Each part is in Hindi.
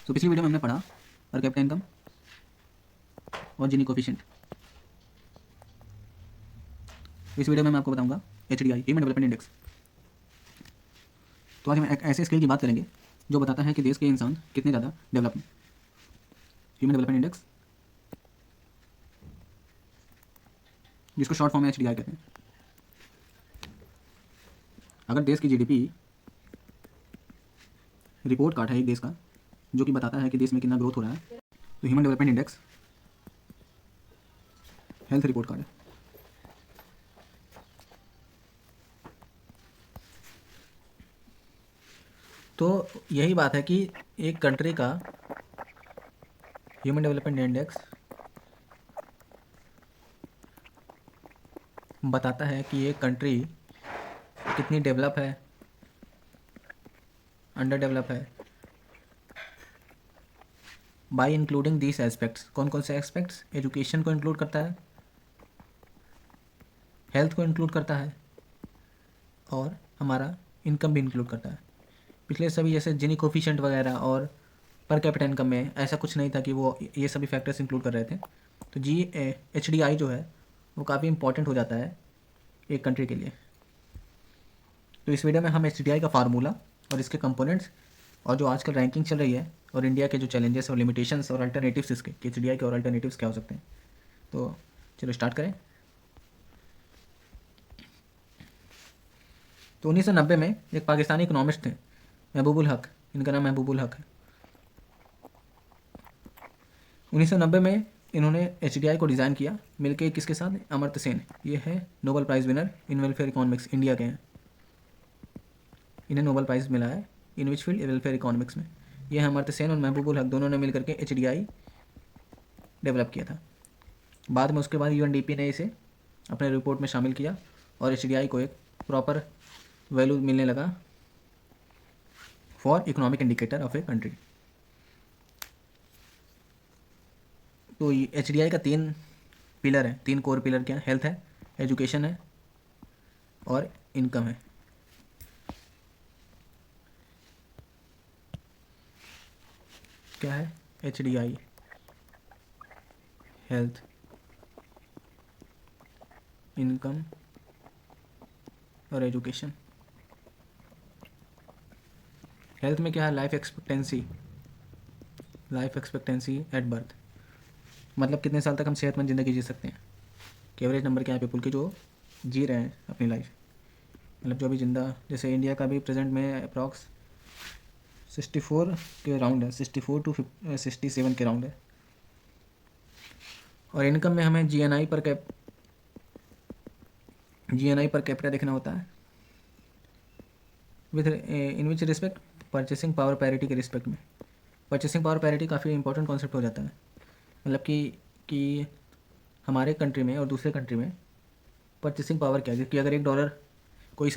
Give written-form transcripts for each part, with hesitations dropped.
तो पिछली वीडियो में हमने पढ़ा पर कैपिटा इनकम और जीनी कोफिशिएंट। इस वीडियो में मैं आपको बताऊंगा HDI ह्यूमन डेवलपमेंट इंडेक्स। तो आज हम एक ऐसे स्केल की बात करेंगे जो बताता है कि देश के इंसान कितने ज़्यादा डेवलप हैं। ह्यूमन डेवलपमेंट इंडेक्स, जिसको शॉर्ट फॉर्म में HDI कहते हैं। अगर देश की GDP रिपोर्ट कार्ड है एक देश का जो कि बताता है कि देश में कितना ग्रोथ हो रहा है, तो human development index health report card है। तो यही बात है कि एक कंट्री का ह्यूमन डेवलपमेंट इंडेक्स बताता है कि एक कंट्री कितनी डेवलप है, अंडर डेवलप है, बाय इंक्लूडिंग दीज एस्पेक्ट्स। कौन कौन से एस्पेक्ट्स? एजुकेशन को इंक्लूड करता है, हेल्थ को इंक्लूड करता है और हमारा इनकम भी इंक्लूड करता है। पिछले सभी जैसे जिनी कोफिशिएंट वगैरह और पर कैपिटा इनकम में ऐसा कुछ नहीं था कि वो ये सभी फैक्टर्स इंक्लूड कर रहे थे। तो HDI जो है वो काफ़ी इंपॉर्टेंट हो जाता है एक कंट्री के लिए। तो इस वीडियो में हम HDI का फार्मूला और इसके कंपोनेंट्स और जो आजकल रैंकिंग चल रही है और इंडिया के जो चैलेंजेस और लिमिटेशंस और अल्टरनेटिव्स इसके कि HDI के और अल्टरनेटिव्स क्या हो सकते हैं। तो चलो स्टार्ट करें। तो 1990 में एक पाकिस्तानी इकोनॉमिस्ट थे महबूबुल हक, इनका नाम महबूबुल हक है। 1990 में इन्होंने HDI को डिज़ाइन किया मिलके किसके साथ? अमर्त्य सेन। ये है Nobel prize winner in welfare economics, India के हैं। इन्हें नोबेल प्राइज़ मिला है इन विच फील्ड? वेलफेयर इकोनॉमिक्स में। ये है अमर्त्य सेन और महबूबुल हक, दोनों ने मिलकर के HDI डेवलप किया था। बाद में उसके बाद UNDP ने इसे अपने रिपोर्ट में शामिल किया और HDI को एक प्रॉपर वैल्यू मिलने लगा for economic indicator of a country. तो HDI का 3 पिलर है, 3 कोर पिलर क्या? हेल्थ है, एजुकेशन है और इनकम है। क्या है? HDI हेल्थ, इनकम और एजुकेशन। हेल्थ में क्या है? लाइफ एक्सपेक्टेंसी एट बर्थ, मतलब कितने साल तक हम सेहतमंद ज़िंदगी जी सकते हैं। कि एवरेज नंबर क्या है पीपल के जो जी रहे हैं अपनी लाइफ, मतलब जो भी जिंदा। जैसे इंडिया का भी प्रेजेंट में अप्रॉक्स 64 के राउंड है, 64 to 67 के राउंड है। और इनकम में हमें GNI पर कैपिटा देखना होता है with in which respect? Purchasing power parity के रिस्पेक्ट में। परचेसिंग पावर पैरिटी काफ़ी इंपॉर्टेंट कॉन्सेप्ट हो जाता है, मतलब कि हमारे कंट्री में और दूसरे कंट्री में परचेसिंग पावर क्या है कि अगर $1 कोई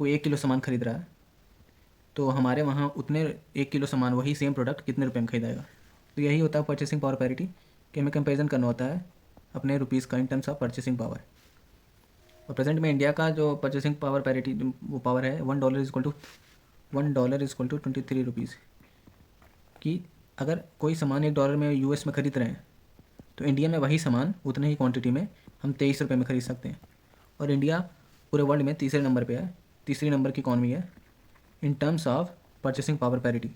1 किलो सामान खरीद रहा है तो हमारे वहाँ उतने 1 किलो सामान वही सेम प्रोडक्ट कितने रुपए में खरीदाएगा। तो यही होता है परचेसिंग पावर पैरिटी, कि हमें कंपेरिजन करना होता है अपने रुपीज़ का इन टर्म्स ऑफ परचेसिंग पावर। और प्रेजेंट में इंडिया का जो परचेसिंग पावर पैरिटी वो पावर है $1 इज इक्वल टू 23 रुपीज़। कि अगर कोई सामान $1 में US में ख़रीद रहे हैं तो इंडिया में वही सामान उतने ही क्वांटिटी में हम 23 रुपये में ख़रीद सकते हैं। और इंडिया पूरे वर्ल्ड में तीसरे नंबर पे है, तीसरी नंबर की इकॉनमी है in terms of purchasing power parity.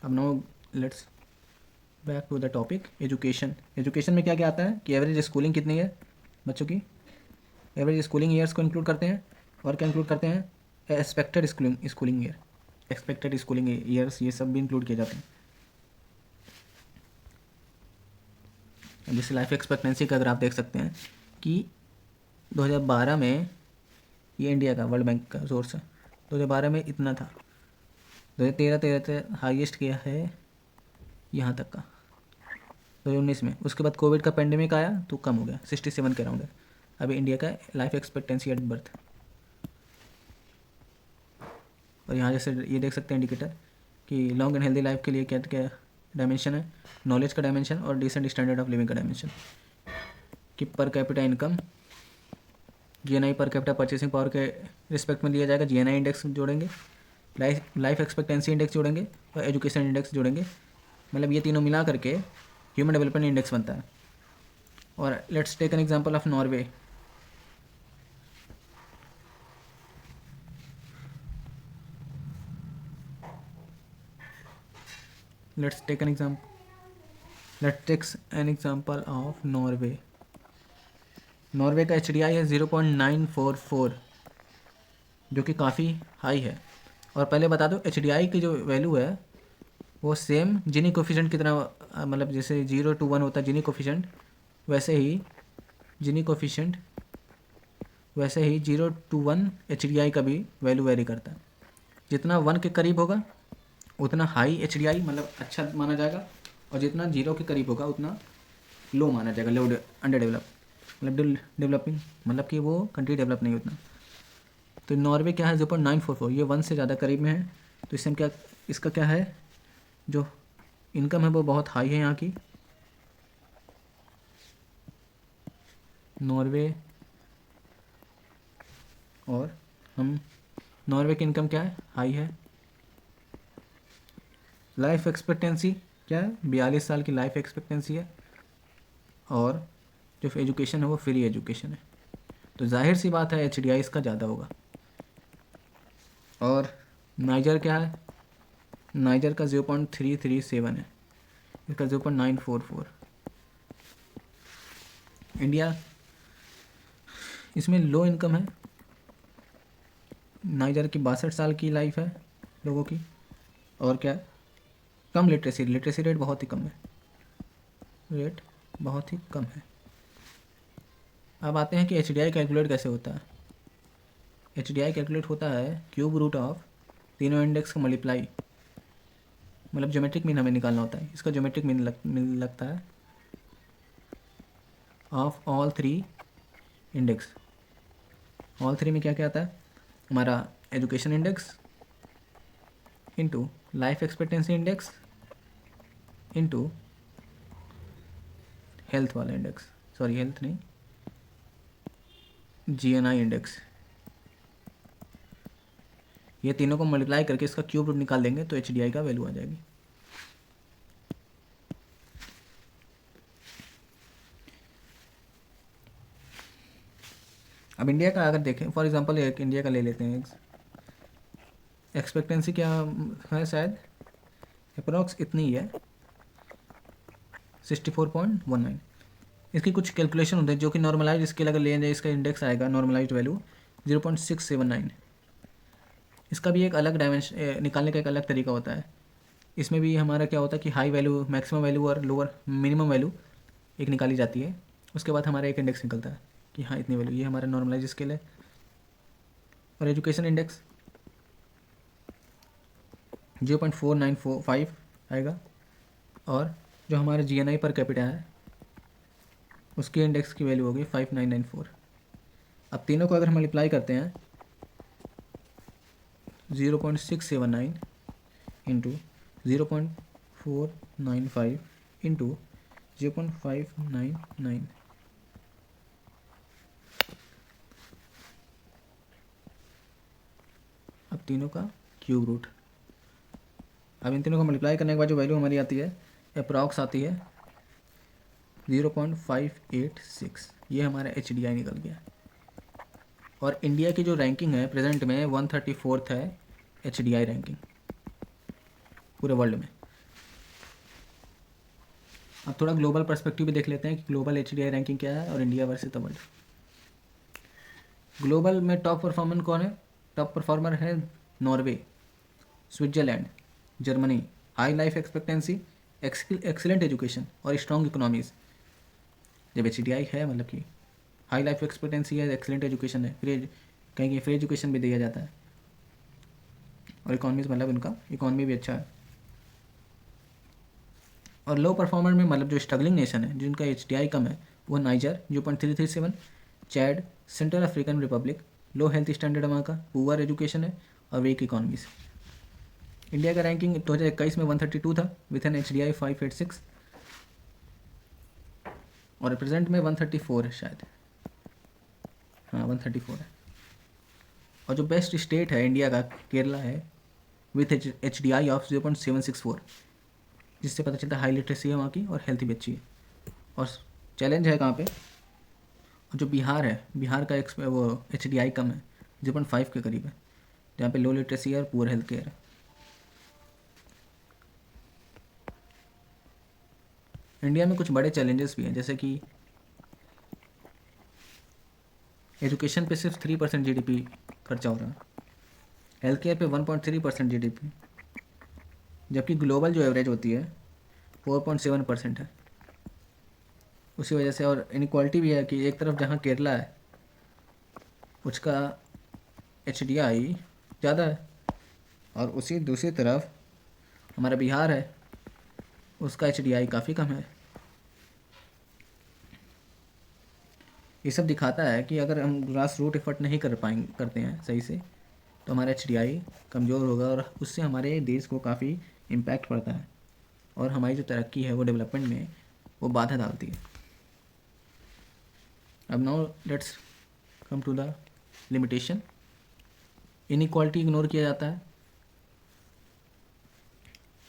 अब now let's back to the topic education. Education में क्या क्या आता है कि एवरेज स्कूलिंग कितनी है बच्चों की, एवरेज स्कूलिंग ईयर्स को इंक्लूड करते हैं और क्या इंक्लूड करते हैं? एक्सपेक्टेड स्कूलिंग ईयर्स, ये सब भी इंक्लूड किए जाते हैं। जैसे लाइफ एक्सपेक्टेंसी का अगर आप देख सकते हैं कि 2012 में, ये इंडिया का वर्ल्ड बैंक का सोर्स है, 2012 में इतना था, 2013 हाईएस्ट किया है यहाँ तक का, 2019 में। उसके बाद कोविड का पेंडेमिक आया तो कम हो गया, 67 के राउंड है अभी इंडिया का लाइफ एक्सपेक्टेंसी एट बर्थ। और यहाँ जैसे ये देख सकते हैं इंडिकेटर कि लॉन्ग एंड हेल्दी लाइफ के लिए क्या क्या डायमेंशन है? नॉलेज का डायमेंशन और डिसेंट स्टैंडर्ड ऑफ लिविंग का डायमेंशन। कि per capita income GNI per capita purchasing power के रिस्पेक्ट में दिया जाएगा। जीएनआई इंडेक्स जोड़ेंगे, लाइफ एक्सपेक्टेंसी इंडेक्स जोड़ेंगे और एजुकेशन इंडेक्स जोड़ेंगे। मतलब ये तीनों मिला करके ह्यूमन डेवलपमेंट इंडेक्स बनता है। और let's take an example of Norway. Let's take an example of Norway. Norway का HDI है 0.944, जो कि काफ़ी हाई है। और पहले बता दो HDI की जो वैल्यू है वो सेम जिनी कोफिशेंट की तरह, मतलब जैसे 0 to 1 होता है जिनी कोफिशेंट, वैसे ही 0 to 1 HDI का भी वैल्यू वेरी करता है। जितना 1 के करीब होगा उतना हाई HDI मतलब अच्छा माना जाएगा, और जितना 0 के करीब होगा उतना लो माना जाएगा, लो अंडर डेवलप, मतलब डेवलपिंग, मतलब कि वो कंट्री डेवलप नहीं उतना। तो नॉर्वे क्या है 0.944, ये 1 से ज़्यादा करीब में है। तो इससे क्या, इसका क्या है, जो इनकम है वो बहुत हाई है यहाँ की। नॉर्वे, और हम नॉर्वे की इनकम क्या है, हाई है। लाइफ एक्सपेक्टेंसी क्या है, 42 साल की लाइफ एक्सपेक्टेंसी है। और जो एजुकेशन है वो फ्री एजुकेशन है। तो जाहिर सी बात है HDI इसका ज़्यादा होगा। और नाइजर क्या है, नाइजर का 0.337 है, इसका 0.944। इंडिया, इसमें लो इनकम है। नाइजर की 62 साल की लाइफ है लोगों की। और क्या है, कम लिटरेसी रेट बहुत ही कम है, रेट बहुत ही कम है। अब आते हैं कि HDI कैलकुलेट कैसे होता है। HDI कैलकुलेट होता है क्यूब रूट ऑफ तीनों इंडेक्स का मल्टीप्लाई, मतलब ज्योमेट्रिक मीन हमें निकालना होता है। इसका ज्योमेट्रिक मीन लगता है ऑफ ऑल 3 इंडेक्स। ऑल 3 में क्या क्या आता है, हमारा education index into life expectancy index into health वाला इंडेक्स, सॉरी हेल्थ नहीं, GNI इंडेक्स। ये तीनों को मल्टीप्लाई करके इसका क्यूब रूट निकाल देंगे तो HDI का वैल्यू आ जाएगी। अब इंडिया का अगर देखें, फॉर एग्जांपल एक इंडिया का ले लेते हैं। एक्सपेक्टेंसी क्या है, शायद अप्रॉक्स इतनी ही है, 64.19। इसकी कुछ कैलकुलेशन होते हैं जो कि नॉर्मलाइज स्केल अगर ले जाए इसका इंडेक्स आएगा नॉर्मलाइज वैल्यू 0.679। इसका भी एक अलग डायमेंशन निकालने का एक अलग तरीका होता है। इसमें भी हमारा क्या होता है कि हाई वैल्यू, मैक्सिमम वैल्यू और लोअर मिनिमम वैल्यू एक निकाली जाती है। उसके बाद हमारा एक इंडेक्स निकलता है कि हाँ इतनी वैल्यू, ये हमारा नॉर्मलाइज स्केल है। और एजुकेशन इंडेक्स 0.495 आएगा। और जो हमारा GNI पर कैपिटा है उसकी इंडेक्स की वैल्यू होगी 5994। अब तीनों को अगर हम मल्टीप्लाई करते हैं 0.679 इंटू 0.495 इंटू 0.599, अब तीनों का क्यूब रूट। अब इन तीनों को मल्टीप्लाई करने के बाद जो वैल्यू हमारी आती है अप्रॉक्स आती है 0.586। ये हमारा HDI निकल गया। और इंडिया की जो रैंकिंग है प्रेजेंट में 134th है HDI रैंकिंग पूरे वर्ल्ड में। अब थोड़ा ग्लोबल पर्सपेक्टिव भी देख लेते हैं कि ग्लोबल HDI रैंकिंग क्या है और India versus the world. Global में टॉप परफॉर्मर कौन है, टॉप परफॉर्मर है Norway, Switzerland, Germany. High life expectancy, excellent education और स्ट्रॉन्ग इकोनॉमीज़। जब HDI है मतलब कि हाई लाइफ एक्सपेक्टेंसी है, एक्सीलेंट एजुकेशन है, कहीं फ्री एजुकेशन भी दिया जाता है, और इकॉनमीज़ मतलब उनका इकॉनमी भी अच्छा है। और लो परफॉर्मर में मतलब जो स्ट्रगलिंग नेशन है जिनका HDI कम है वो niger 0.337, Chad, central African Republic, लो हेल्थ स्टैंडर्ड वहाँ का, पुअर एजुकेशन है और वीक इकॉनमीज। इंडिया का रैंकिंग 2021 में 132 था विथ एन HDI 586, और प्रेजेंट में 134 है शायद। हाँ 134 है। और जो बेस्ट स्टेट है इंडिया का केरला है विथ HDI ऑफ 0.764, जिससे पता चलता है हाई लिटरेसी है वहाँ की और हेल्थ भी अच्छी है। और चैलेंज है कहाँ पे, और जो बिहार है, बिहार का वो HDI कम है, 0.5 के करीब है, जहाँ पे लो लिटरेसी है और पुअर हेल्थ केयर है। इंडिया में कुछ बड़े चैलेंजेस भी हैं, जैसे कि एजुकेशन पे सिर्फ 3% GDP खर्चा हो रहा है, हेल्थ केयर पे 1.3% GDP, जबकि ग्लोबल जो एवरेज होती है 4.7% है। उसी वजह से और इनक्वालिटी भी है कि एक तरफ जहाँ केरला है उसका HDI ज़्यादा है, और उसी दूसरी तरफ हमारा बिहार है उसका HDI काफ़ी कम है। ये सब दिखाता है कि अगर हम ग्रास रूट एफर्ट नहीं करते हैं सही से, तो हमारा HDI कमज़ोर होगा और उससे हमारे देश को काफ़ी इम्पैक्ट पड़ता है, और हमारी जो तरक्की है वो डेवलपमेंट में वो बाधा डालती है। अब now let's come to the limitation. Inequality ignore किया जाता है,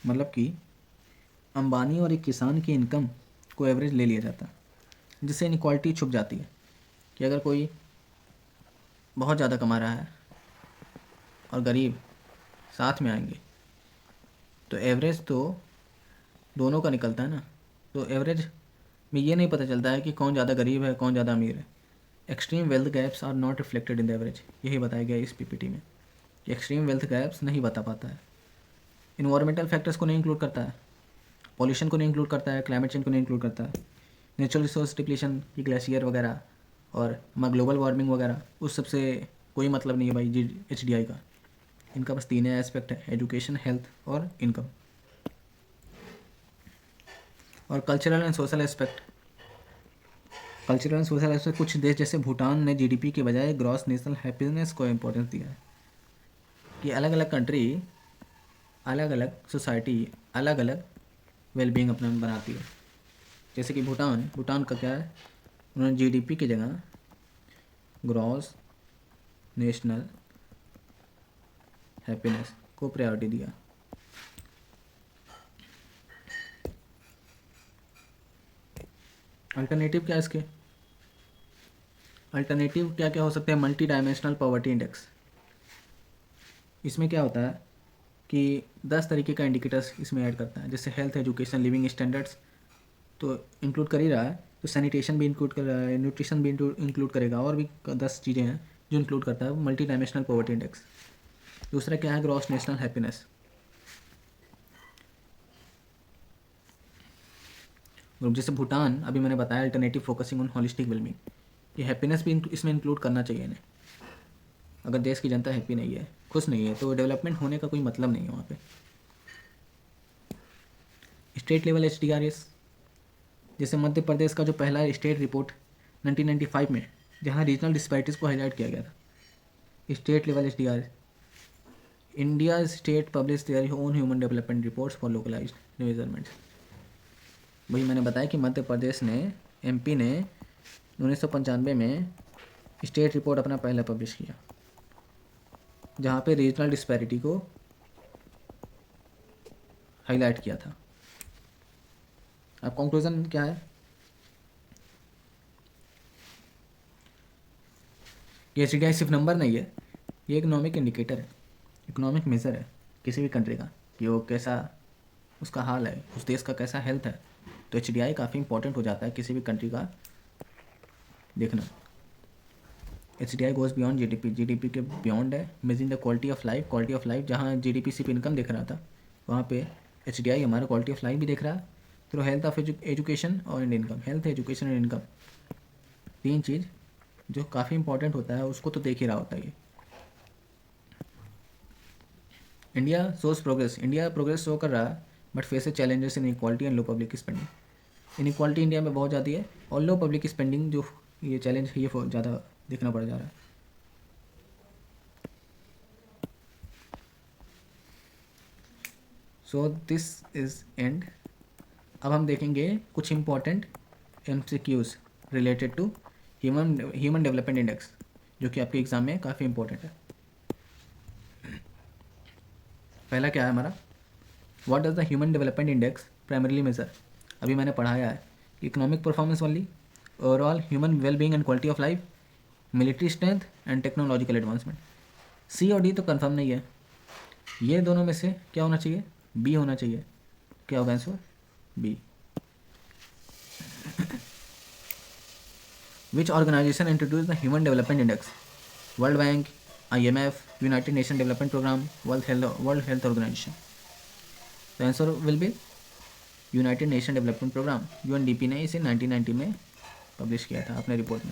मतलब कि अंबानी और एक किसान की इनकम को एवरेज ले लिया जाता है, जिससे इनइक्वालिटी छुप जाती है कि अगर कोई बहुत ज़्यादा कमा रहा है और गरीब साथ में आएंगे तो एवरेज तो दोनों का निकलता है ना। तो एवरेज में ये नहीं पता चलता है कि कौन ज़्यादा गरीब है कौन ज़्यादा अमीर है। Extreme wealth gaps are not reflected in the average, यही बताया गया इस PPT में कि एक्सट्रीम वेल्थ गैप्स नहीं बता पाता है। इन्वायरमेंटल फैक्टर्स को नहीं इंक्लूड करता है, पॉल्यूशन को नहीं इंक्लूड करता है, क्लाइमेट चेंज को नहीं इंक्लूड करता है, नेचुरल रिसोर्स डिप्लीशन की ग्लेशियर वगैरह और ग्लोबल वार्मिंग वगैरह, उस सब से कोई मतलब नहीं है भाई HDI का। इनका बस 3 एस्पेक्ट है, एजुकेशन, हेल्थ और इनकम। और cultural and social aspect, cultural and social aspect कुछ देश जैसे भूटान ने GDP के बजाय ग्रॉस नेशनल हैप्पीनेस को इम्पोर्टेंस दिया है कि अलग अलग कंट्री, अलग अलग सोसाइटी अलग अलग वेलबींग अपना बनाती है। जैसे कि भूटान का क्या है, उन्होंने GDP की जगह ग्रॉस नेशनल हैप्पीनेस को प्रायोरिटी दिया। अल्टरनेटिव क्या है इसके, अल्टरनेटिव क्या क्या हो सकते हैं, मल्टी डायमेंशनल पॉवर्टी इंडेक्स। इसमें क्या होता है कि 10 तरीके का इंडिकेटर्स इसमें ऐड करता है, जैसे हेल्थ, एजुकेशन, लिविंग स्टैंडर्ड्स तो इंक्लूड कर ही रहा है, तो सैनिटेशन भी इंक्लूड कर रहा है, न्यूट्रिशन भी इंक्लूड करेगा, और भी 10 चीज़ें हैं जो इंक्लूड करता है मल्टी डायमेंशनल पॉवर्टी इंडेक्स। दूसरा क्या है, ग्रॉस नेशनल हैप्पीनेस। ग्रुप जैसे भूटान, अभी मैंने बताया alternative focusing on holistic wellbeing, कि हैप्पीनेस भी इसमें इंक्लूड करना चाहिए इन्हें। अगर देश की जनता हैप्पी नहीं है, खुश नहीं है, तो डेवलपमेंट होने का कोई मतलब नहीं है वहाँ पे। स्टेट लेवल HDRS, जैसे मध्य प्रदेश का जो पहला स्टेट रिपोर्ट 1995 में, जहाँ रीजनल डिस्पैरिटीज़ को हाईलाइट किया गया था। State level HDRS, India state publish their own human development reports for localised measurements. वही मैंने बताया कि मध्य प्रदेश ने, MP ने 1995 में स्टेट रिपोर्ट अपना पहला पब्लिश किया, जहाँ पे रीजनल डिस्पैरिटी को हाईलाइट किया था। अब कंक्लूजन क्या है, ये HDI सिर्फ नंबर नहीं है, ये इकोनॉमिक इंडिकेटर है, इकोनॉमिक मेज़र है किसी भी कंट्री का, कि वो कैसा उसका हाल है, उस देश का कैसा हेल्थ है। तो HDI काफ़ी इंपॉर्टेंट हो जाता है किसी भी कंट्री का देखना। HDI गोज़ बियॉन्ड GDP के बियॉन्ड है, measuring the quality of life जहाँ GDP सिर्फ इनकम देख रहा था, वहाँ पे HDI हमारा क्वालिटी ऑफ लाइफ भी देख रहा है थ्रू हेल्थ ऑफ एजुकेशन और इनकम। हेल्थ, एजुकेशन और इनकम, 3 चीज़ जो काफ़ी इंपॉर्टेंट होता है, उसको तो देख ही रहा होता है ये। इंडिया प्रोग्रेस शो कर रहा है, but faces challenges in equality and low public spending. Inequality India में बहुत ज़्यादा है, और लो पब्लिक स्पेंडिंग जो ये चैलेंज है, ये ज़्यादा देखना पड़ जा रहा है। So this is end. अब हम देखेंगे कुछ important MCQs related to human development index. जो कि आपके एग्ज़ाम में काफ़ी इंपॉर्टेंट है। पहला क्या है हमारा, what does the human development index primarily measure. अभी मैंने पढ़ाया है, economic performance only, overall human wellbeing and quality of life, military strength and technological advancement. C और डी तो कंफर्म नहीं है, ये दोनों में से क्या होना चाहिए, बी होना चाहिए। क्या होगा answer, B. Which organisation introduce the human development index, World Bank, IMF, United Nation Development Programme, World Health Organisation. तो answer will be United Nation Development Programme. UNDP ने इसे 1990 में पब्लिश किया था अपने रिपोर्ट में।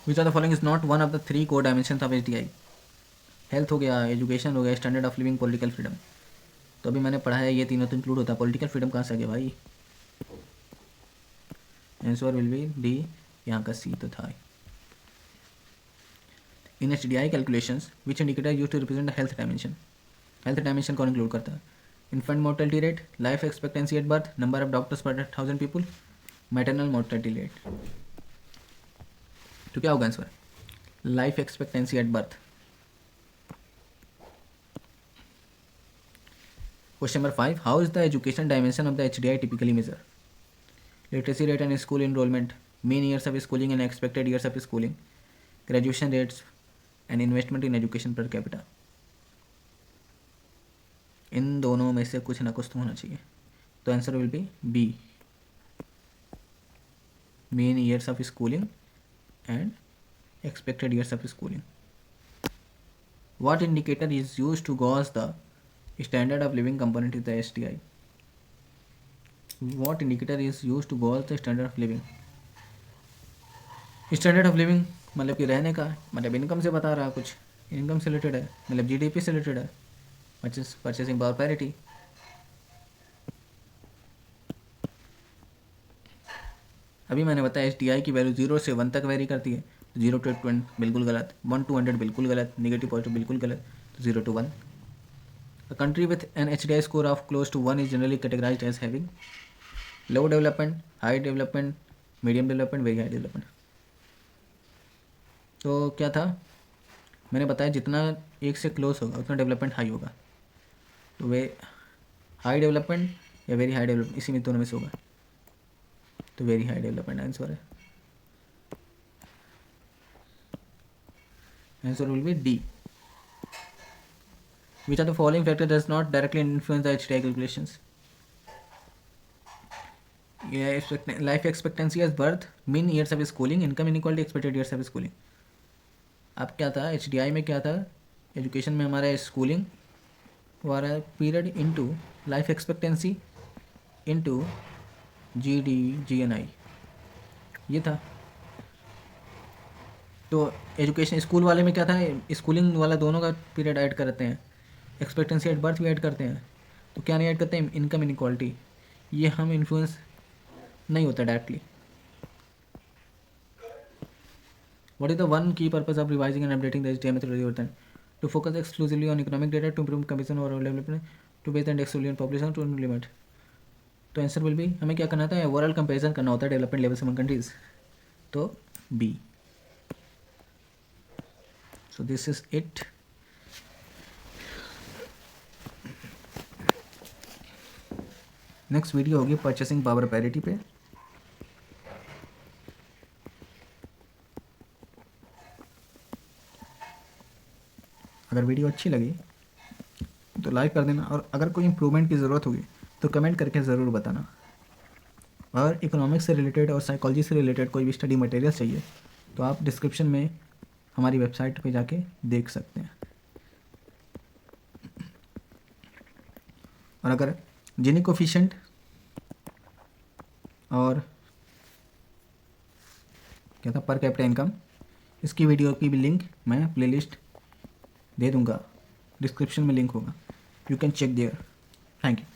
Which are the following is not one of the 3 core dimension of HDI। Health हो गया, एजुकेशन हो गया, standard of living, political freedom. तो अभी मैंने पढ़ा है ये तीनों तो इंक्लूड होता है, पॉलिटिकल फ्रीडम कहाँ से आ गया भाई। आंसर विल बी डी, यहाँ का सी तो था। In HDI calculations which indicator use to represent the health dimension. Health dimension कौन इंक्लूड करता है, infant mortality rate, life expectancy at birth, number of doctors per 1000 people, maternal mortality rate. तो क्या होगा answer, life expectancy at birth. Question number 5, how is the education dimension of the HDI typically measure. Literacy rate and school enrolment, mean years of schooling and expected years of schooling, graduation rates and investment in education per capita. इन दोनों में से कुछ ना कुछ तो होना चाहिए। तो answer will be B, mean years of schooling and expected years of schooling. What indicator is used to gauge the standard of living component of the HDI? What indicator is used to gauge the standard of living? Standard of living मतलब कि रहने का, मतलब इनकम से बता रहा है, कुछ इनकम से रिलेटेड है, मतलब GDP से रिलेटेड है, परचेसिंग पावर पैरिटी। अभी मैंने बताया HDI की वैल्यू 0 से 1 तक वेरी करती है। 0 to 20 बिल्कुल गलत, 1 to 100 बिल्कुल गलत, नेगेटिव पॉजिटिव बिल्कुल गलत, तो 0 to 1। A country with an HDI score of close to 1 is generally categorized as having low development, high development, medium development, very high development। तो क्या था, मैंने बताया जितना एक से क्लोज होगा उतना डेवलपमेंट हाई होगा। तो वे हाई डेवलपमेंट या वेरी हाई डेवलपमेंट, इसी में दोनों में से होगा, तो वेरी हाई डेवलपमेंट आंसर है। Answer will be D. Which of the following factor does not directly influence the HDI calculations? Life expectancy as birth, mean years of schooling, income inequality, expected years of schooling। अब क्या था HDI में, क्या था एजुकेशन में हमारा स्कूलिंग हमारा period into life expectancy into GNI, ये था। तो एजुकेशन स्कूल वाले में क्या था, स्कूलिंग वाला दोनों का पीरियड ऐड करते हैं, एक्सपेक्टेंसी एट बर्थ भी ऐड करते हैं। तो क्या नहीं ऐड करते हैं, इनकम इनक्वालिटी, ये हम इन्फ्लुएंस नहीं होता directly. What is the one key purpose of revising and updating the HDI methodology? To focus exclusively on economic data, to improve comparison और development, to base and exclusive population, to limit. तो आंसर विल बी, हमें क्या करना था, ओवरऑल कंपैरिजन करना होता है डेवलपमेंट लेवल से कंट्रीज, तो B. So this is it. Next video होगी परचेसिंग पावर पैरिटी पे। अगर वीडियो अच्छी लगी तो लाइक कर देना, और अगर कोई इम्प्रूवमेंट की ज़रूरत होगी तो कमेंट करके ज़रूर बताना। और इकोनॉमिक्स से रिलेटेड और साइकोलॉजी से रिलेटेड कोई भी स्टडी मटेरियल चाहिए तो आप डिस्क्रिप्शन में हमारी वेबसाइट पे जाके देख सकते हैं। और अगर जिनी कोफिशिएंट और क्या था पर कैपिटा इनकम, इसकी वीडियो की भी लिंक मैं प्लेलिस्ट दे दूंगा, डिस्क्रिप्शन में लिंक होगा, you can check there. Thank you.